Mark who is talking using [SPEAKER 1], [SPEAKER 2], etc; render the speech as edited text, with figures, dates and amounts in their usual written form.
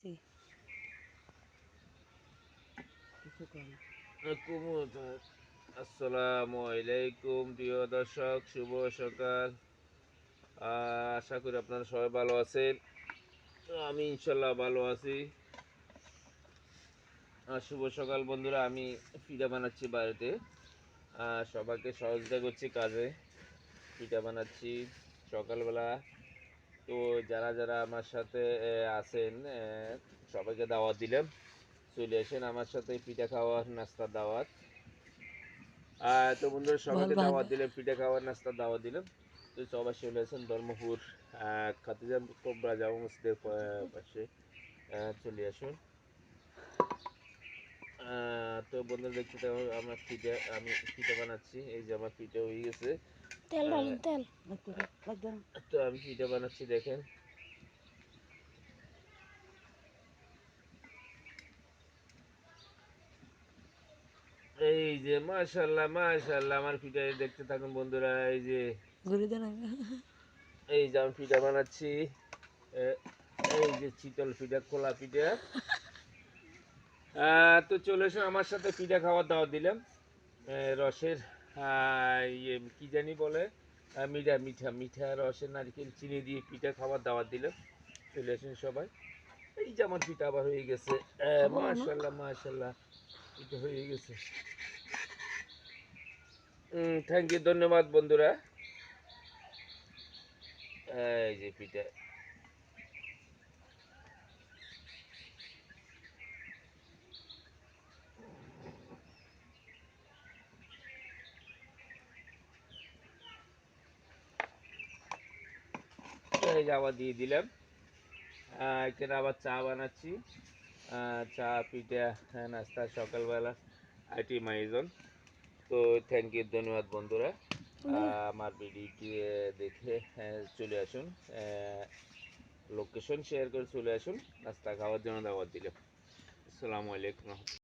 [SPEAKER 1] জি, কিছু কম।
[SPEAKER 2] আসসালামু আলাইকুম প্রিয় দর্শক, শুভ সকাল। আশা করি আপনারা সবাই ভালো আছেন। আমি ইনশাল্লাহ ভালো আছি। শুভ সকাল বন্ধুরা। আমি পিঠা বানাচ্ছি বাড়িতে। সবাইকে সহযোগিতা করছি কাজে। পিঠা বানাচ্ছি সকালবেলা। তো যারা যারা আমার সাথে আছেন, সবাইকে দাওয়াত দিলাম, চলে আসেন আমার সাথে পিঠা খাওয়ার নাস্তার দাওয়াত। তো বন্ধুরা সবাইকে
[SPEAKER 1] বলবা
[SPEAKER 2] দাওয়াত দিলাম, পিঠা খাওয়ার নাস্তার দাওয়াত দিলাম। তো সবাই চলে আসেন ধর্মপুর খাদিজা কোবরা জামা মসজিদের পাশে চলে আসুন। তো বন্ধুরা দেখতে থাকো, আমি পিঠা বানাচ্ছি। এই যে আমার পিঠা হয়ে গেছে।
[SPEAKER 1] তেল
[SPEAKER 2] আহ,
[SPEAKER 1] ঢালেন, তেল লাগবে না।
[SPEAKER 2] তো আমি পিঠা বানাচ্ছি, দেখেন। এই যে মাশাল্লাহ মাশাল্লাহ, আমার পিঠা দেখতে থাকুন বন্ধুরা। এই যে
[SPEAKER 1] ঘুরে দেন।
[SPEAKER 2] এই যে আমি পিঠা বানাচ্ছি। আহ, এই যে চিতল পিঠা, খোলা পিঠা। তো চলে এসো আমার সাথে পিঠা খাওয়ার দাওয়াত দিলাম। রসের কি জানি বলে, মিঠা মিঠা মিঠা রসের নারকেল চিনি দিয়ে পিঠা খাওয়ার দাওয়াত দিলাম। চলে আসেন সবাই। এই যে আমার পিঠা আবার হয়ে গেছে।
[SPEAKER 1] খাবো না।
[SPEAKER 2] মাশাল্লাহ মাশাল্লাহ, পিঠা হয়ে গেছে। থ্যাংক ইউ, ধন্যবাদ বন্ধুরা। এই যে পিঠা, এই যে আবার দিয়ে দিলাম। এখানে আবার চা বানাচ্ছি। চা পিঠা নাস্তা সকালবেলা আইটেম আয়োজন। তো থ্যাংক ইউ, ধন্যবাদ বন্ধুরা। আমার ভিডিওটি দেখে চলে আসুন, লোকেশন শেয়ার করে চলে আসুন, নাস্তা খাওয়ার জন্য দাওয়াত দিলাম। আসসালামু আলাইকুম।